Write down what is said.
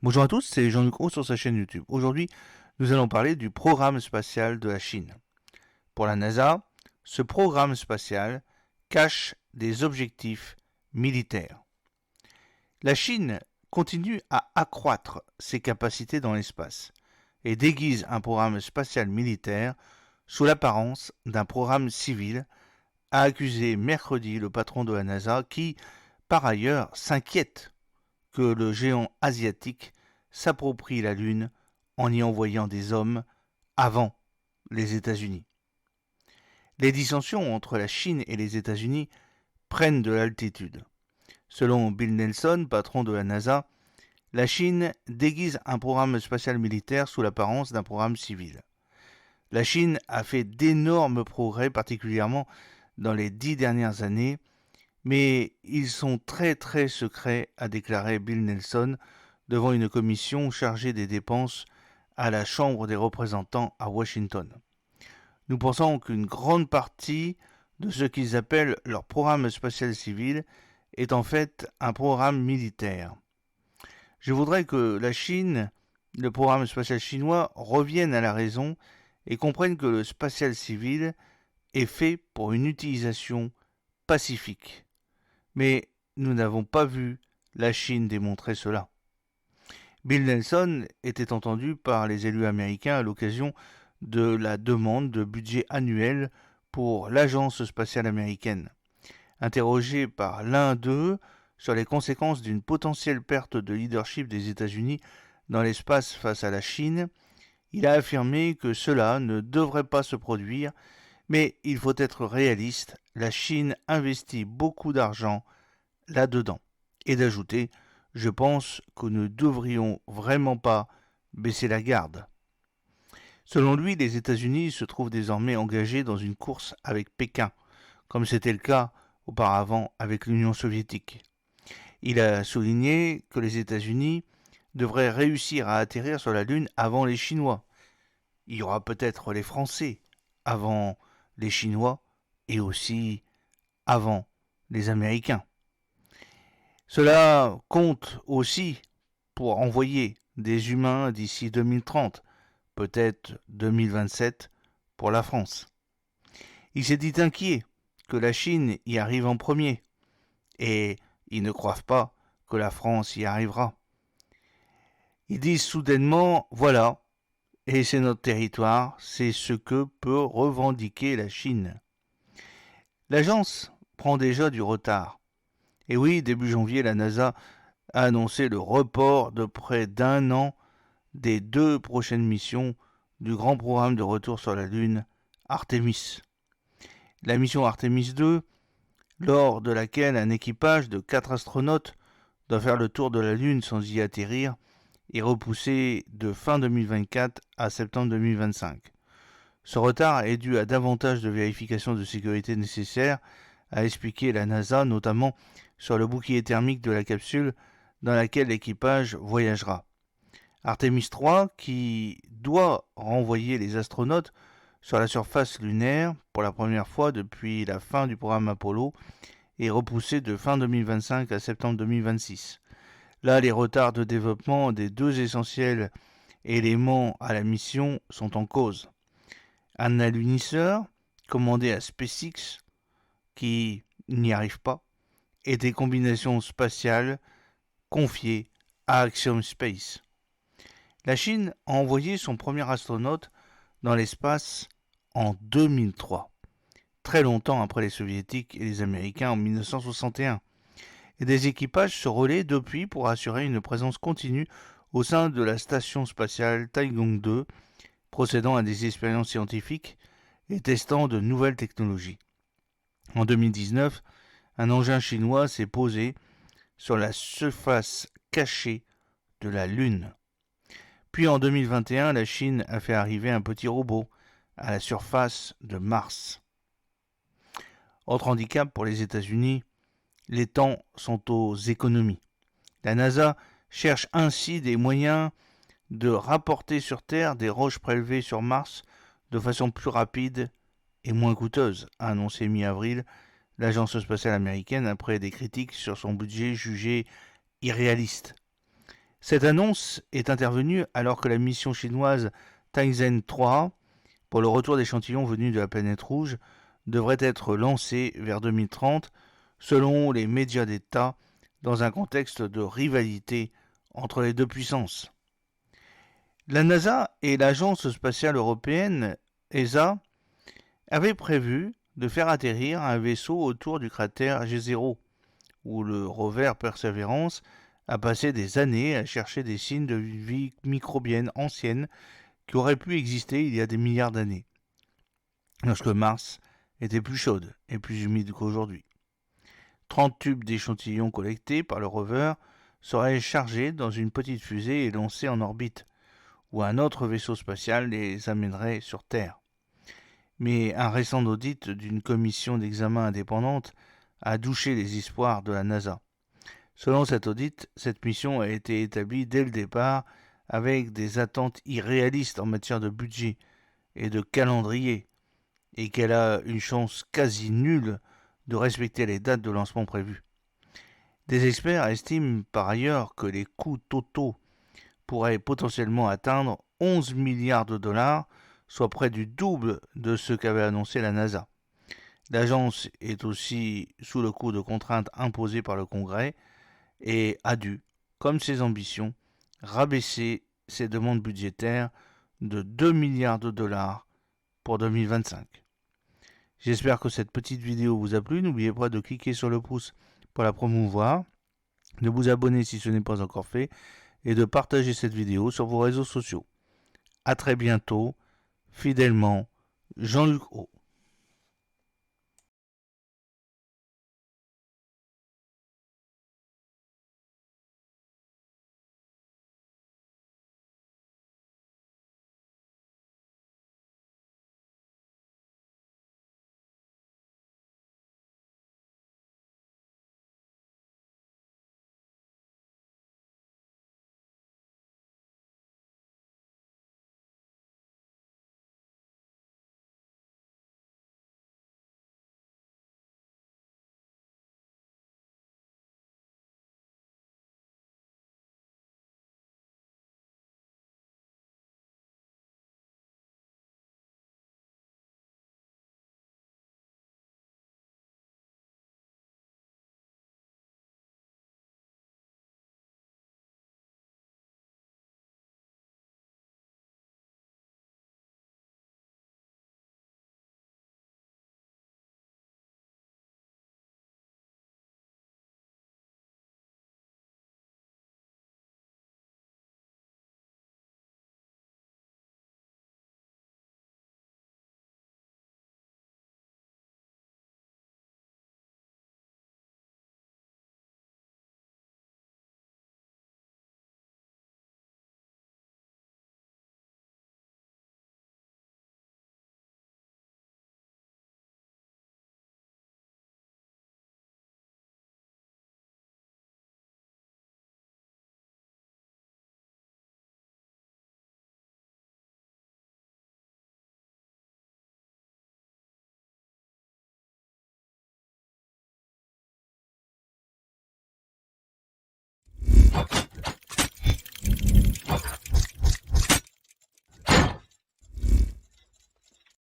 Bonjour à tous, c'est Jean-Luc Roux sur sa chaîne YouTube. Aujourd'hui, nous allons parler du programme spatial de la Chine. Pour la NASA, ce programme spatial cache des objectifs militaires. La Chine continue à accroître ses capacités dans l'espace et déguise un programme spatial militaire sous l'apparence d'un programme civil, a accusé mercredi le patron de la NASA qui, par ailleurs, s'inquiète que le géant asiatique s'approprie la Lune en y envoyant des hommes avant les États-Unis. Les dissensions entre la Chine et les États-Unis prennent de l'altitude. Selon Bill Nelson, patron de la NASA, la Chine déguise un programme spatial militaire sous l'apparence d'un programme civil. La Chine a fait d'énormes progrès, particulièrement dans les 10 dernières années, mais ils sont très secrets, a déclaré Bill Nelson devant une commission chargée des dépenses à la Chambre des représentants à Washington. Nous pensons qu'une grande partie de ce qu'ils appellent leur programme spatial civil est en fait un programme militaire. Je voudrais que la Chine, le programme spatial chinois, revienne à la raison et comprenne que le spatial civil est fait pour une utilisation pacifique. Mais nous n'avons pas vu la Chine démontrer cela. Bill Nelson était entendu par les élus américains à l'occasion de la demande de budget annuel pour l'Agence spatiale américaine. Interrogé par l'un d'eux sur les conséquences d'une potentielle perte de leadership des États-Unis dans l'espace face à la Chine, il a affirmé que cela ne devrait pas se produire, mais il faut être réaliste, la Chine investit beaucoup d'argent là-dedans. Et d'ajouter, je pense que nous ne devrions vraiment pas baisser la garde. Selon lui, les États-Unis se trouvent désormais engagés dans une course avec Pékin, comme c'était le cas auparavant avec l'Union soviétique. Il a souligné que les États-Unis devraient réussir à atterrir sur la Lune avant les Chinois. Il y aura peut-être les Français avant les Chinois et aussi avant les Américains. Cela compte aussi pour envoyer des humains d'ici 2030, peut-être 2027 pour la France. Il s'est dit inquiet que la Chine y arrive en premier et ils ne croient pas que la France y arrivera. Ils disent soudainement, voilà, et c'est notre territoire, c'est ce que peut revendiquer la Chine. L'agence prend déjà du retard. Et oui, début janvier, la NASA a annoncé le report de près d'un an des 2 prochaines missions du grand programme de retour sur la Lune, Artemis. La mission Artemis 2, lors de laquelle un équipage de 4 astronautes doit faire le tour de la Lune sans y atterrir, est repoussée de fin 2024 à septembre 2025. Ce retard est dû à davantage de vérifications de sécurité nécessaires, a expliqué la NASA, notamment sur le bouclier thermique de la capsule dans laquelle l'équipage voyagera. Artemis 3, qui doit renvoyer les astronautes sur la surface lunaire pour la première fois depuis la fin du programme Apollo, est repoussé de fin 2025 à septembre 2026. Là, les retards de développement des 2 essentiels éléments à la mission sont en cause. Un alunisseur commandé à SpaceX qui n'y arrive pas et des combinaisons spatiales confiées à Axiom Space. La Chine a envoyé son premier astronaute dans l'espace en 2003, très longtemps après les Soviétiques et les Américains en 1961. Et des équipages se relaient depuis pour assurer une présence continue au sein de la station spatiale Taigong 2, procédant à des expériences scientifiques et testant de nouvelles technologies. En 2019, un engin chinois s'est posé sur la surface cachée de la Lune. Puis en 2021, la Chine a fait arriver un petit robot à la surface de Mars. Autre handicap pour les États-Unis, les temps sont aux économies. La NASA cherche ainsi des moyens de rapporter sur Terre des roches prélevées sur Mars de façon plus rapide et moins coûteuse, a annoncé mi-avril l'agence spatiale américaine après des critiques sur son budget jugé irréaliste. Cette annonce est intervenue alors que la mission chinoise Tianzhen 3, pour le retour d'échantillons venus de la planète rouge, devrait être lancée vers 2030, selon les médias d'État, dans un contexte de rivalité entre les deux puissances. La NASA et l'Agence spatiale européenne, ESA, avaient prévu de faire atterrir un vaisseau autour du cratère G0, où le rover Perseverance a passé des années à chercher des signes de vie microbienne ancienne qui auraient pu exister il y a des milliards d'années, lorsque Mars était plus chaude et plus humide qu'aujourd'hui. 30 tubes d'échantillons collectés par le rover seraient chargés dans une petite fusée et lancés en orbite, où un autre vaisseau spatial les amènerait sur Terre. Mais un récent audit d'une commission d'examen indépendante a douché les espoirs de la NASA. Selon cet audit, cette mission a été établie dès le départ avec des attentes irréalistes en matière de budget et de calendrier, et qu'elle a une chance quasi nulle de respecter les dates de lancement prévues. Des experts estiment par ailleurs que les coûts totaux pourraient potentiellement atteindre 11 milliards de dollars, soit près du double de ce qu'avait annoncé la NASA. L'agence est aussi sous le coup de contraintes imposées par le Congrès et a dû, comme ses ambitions, rabaisser ses demandes budgétaires de 2 milliards de dollars pour 2025. J'espère que cette petite vidéo vous a plu. N'oubliez pas de cliquer sur le pouce pour la promouvoir, de vous abonner si ce n'est pas encore fait et de partager cette vidéo sur vos réseaux sociaux. A très bientôt, fidèlement, Jean-Luc O.